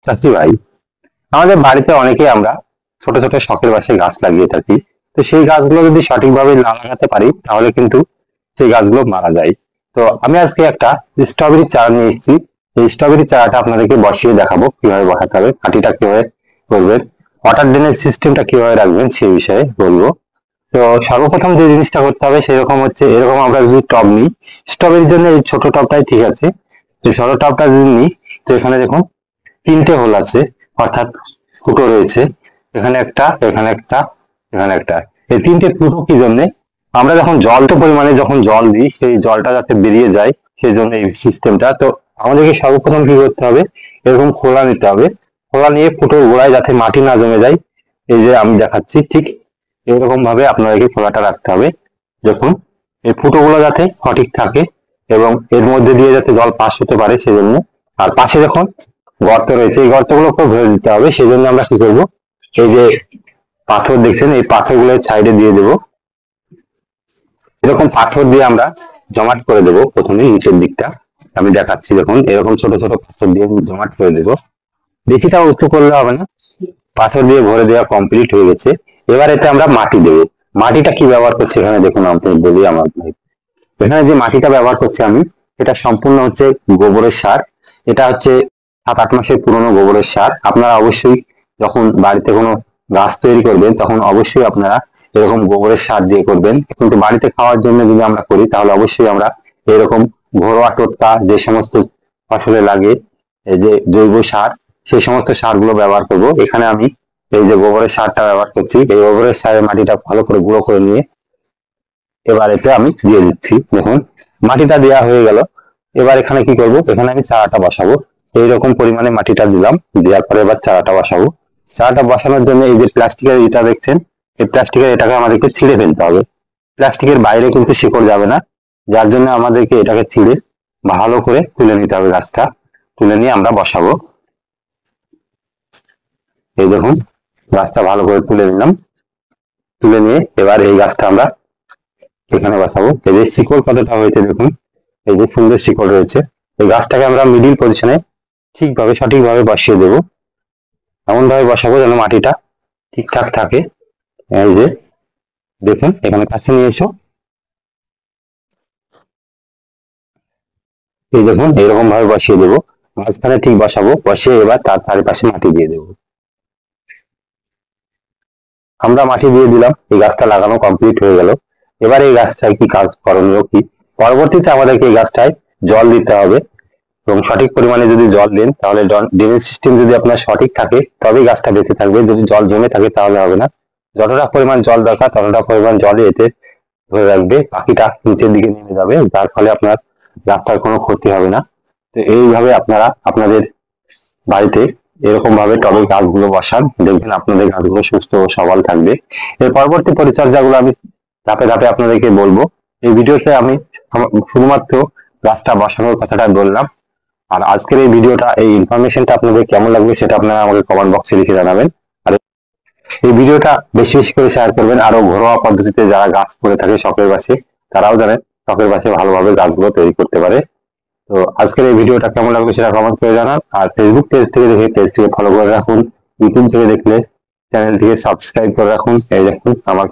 চাষি ভাই, আমাদের বাড়িতে অনেকেই আমরা ছোট ছোট শখের বশে গাছ লাগিয়ে থাকি। তো সেই গাছগুলো যদি সঠিকভাবে না লাগাতে পারি তাহলে কিন্তু সেই গাছগুলো মারা যায়। তো আমি আজকে একটা স্ট্রবেরি চারা নিয়ে এসেছি। এই স্ট্রবেরি চারাটা আপনাদেরকে বসিয়ে দেখাবো কিভাবে বসাতে হবে, মাটিটা কিভাবে করবেন, ওয়াটার ড্রেনেজ সিস্টেমটা কিভাবে রাখবেন সেই বিষয়ে বলবো। তো সর্বপ্রথম যে জিনিসটা করতে হবে সেরকম হচ্ছে, এরকম আমরা যদি টব নিই, স্ট্রবেরির জন্য এই ছোট টবটাই ঠিক আছে। এই ছোট টবটা যদি নিই, তো এখানে দেখুন তিনটে হোল আছে, অর্থাৎ ফুটো রয়েছে। এখানে একটা, এখানে একটা, এখানে একটা। এই তিনটে ফুটো কি জন্যে, আমরা যখন জলটা পরিমাণে যখন জল দিই সেই জলটা যাতে বেরিয়ে যায় সেই জন্য এই সিস্টেমটা। তো আমাদেরকে সর্বপ্রথম কি করতে হবে, এরকম খোলা নিতে হবে। খোলা নিয়ে ফুটোর গোড়ায় যাতে মাটি না জমে যায়, এই যে আমি দেখাচ্ছি ঠিক এরকম ভাবে আপনাদেরকে খোলাটা রাখতে হবে। দেখুন এই ফুটোগুলো যাতে সঠিক থাকে এবং এর মধ্যে দিয়ে যাতে জল পাস হতে পারে সেজন্য। আর পাশে যখন গর্ত রয়েছে এই গর্তগুলো খুব ভরে দিতে হবে, সেই জন্য আমরা কি করবো, এই যে পাথর দেখছেন এই পাথরগুলো সাইডে দিয়ে দেবো। এরকম পাথর দিয়ে আমরা জমাট করে দেবো প্রথমে নিচের দিকটা। আমি দেখাচ্ছি, দেখুন এরকম ছোট ছোট পাথর দিয়ে জমাট করে দেবো। বেশিটা উঁচু করলে হবে না, পাথর দিয়ে ভরে দেওয়া কমপ্লিট হয়ে গেছে। এবার এতে আমরা মাটি দেবো। মাটিটা কি ব্যবহার করছি এখানে দেখুন, আমি বলি আমার ভাই। এখানে যে মাটিটা ব্যবহার করছি আমি, এটা সম্পূর্ণ হচ্ছে গোবরের সার। এটা হচ্ছে 7-8 মাসের পুরনো গোবরের সার। আপনারা অবশ্যই যখন বাড়িতে কোনো গাছ তৈরি করবেন তখন অবশ্যই আপনারা এরকম গোবরের সার দিয়ে করবেন। কিন্তু বাড়িতে খাওয়ার জন্য যদি আমরা করি তাহলে অবশ্যই আমরা এরকম ঘরোয়া টোটকা যে সমস্ত ফসলে লাগে, এই যে জৈব সার, সেই সমস্ত সারগুলো ব্যবহার করব। এখানে আমি এই যে গোবরের সারটা ব্যবহার করছি, এই গোবরের সারের মাটিটা ভালো করে গুঁড়ো করে নিয়ে এবার এতে আমি দিয়ে দিচ্ছি। দেখুন মাটিটা দেওয়া হয়ে গেল। এবার এখানে কি করব, এখানে আমি চারাটা বসাবো। এইরকম পরিমাণে মাটিটা দিলাম, দেওয়ার পরে এবার চারাটা বসাবো। চারাটা বসানোর জন্য এই যে প্লাস্টিকের ইটা দেখছেন, এই প্লাস্টিকের এটাকে আমাদেরকে ছিঁড়ে ফেলতে হবে। প্লাস্টিকের বাইরে কিন্তু শিকড় যাবে না, যার জন্য আমাদেরকে এটাকে ছিঁড়ে ভালো করে তুলে নিতে হবে। গাছটা তুলে নিয়ে আমরা বসাবো। এই দেখুন গাছটা ভালো করে তুলে নিলাম। তুলে নিয়ে এবার এই গাছটা আমরা এখানে বসাবো। এই যে শিকড় কতটা হয়েছে দেখুন, এই যে সুন্দর শিকড় রয়েছে। এই গাছটাকে আমরা মিডিল পজিশনে ঠিকভাবে সঠিকভাবে বসিয়ে দেবো। এমন ভাবে বসাবো যেন মাটিটা ঠিকঠাক থাকে। এই যে দেখুন এখানে কাছে নিয়ে এসো, এই দেখুন এইরকম ভাবে বসিয়ে দেবো। মাঝখানে ঠিক বসাবো, বসিয়ে এবার তার চারিপাশে মাটি দিয়ে দেবো। আমরা মাটি দিয়ে দিলাম, এই গাছটা লাগানো কমপ্লিট হয়ে গেল। এবার এই গাছটায় কি কাজ করণীয় কি, পরবর্তীতে আমাদেরকে এই গাছটায় জল দিতে হবে এবং সঠিক পরিমাণে যদি জল দেন তাহলে ড্রেনেজ সিস্টেম যদি আপনার সঠিক থাকে তবেই গাছটা বেঁচে থাকবে। যদি জল জমে থাকে তাহলে হবে না। যতটা পরিমাণ জল দরকার ততটা পরিমাণ জলে এতে ধরে রাখবে, বাকিটা নিচের দিকে নেমে যাবে, যার ফলে আপনার গাছটার কোনো ক্ষতি হবে না। তো এইভাবে আপনারা আপনাদের বাড়িতে এরকম ভাবে টবে গাছগুলো বসান, দেখবেন আপনাদের গাছগুলো সুস্থ ও সবল থাকবে। এর পরবর্তী পরিচর্যাগুলো আমি ধাপে ধাপে আপনাদেরকে বলবো। এই ভিডিওতে আমি শুধুমাত্র গাছটা বসানোর কথাটা বললাম। আর আজকের এই ভিডিওটা, এই ইনফরমেশনটা আপনাদের কেমন লাগবে সেটা আপনারা আমাকে কমেন্ট বক্সে লিখে জানাবেন। আর এই ভিডিওটা বেশি বেশি করে শেয়ার করবেন। আরো ঘরোয়া পদ্ধতিতে যারা গাছ করে থাকে শখের বাসে, তারাও জানেন শখের বাসে ভালোভাবে গাছগুলো তৈরি করতে পারে। তো আজকের এই ভিডিওটা কেমন লাগবে সেটা কমেন্ট করে জানান। আর ফেসবুক পেজ থেকে দেখে পেজটিকে ফলো করে রাখুন, ইউটিউব থেকে দেখলে চ্যানেলটিকে সাবস্ক্রাইব করে রাখুন। এই দেখুন আমার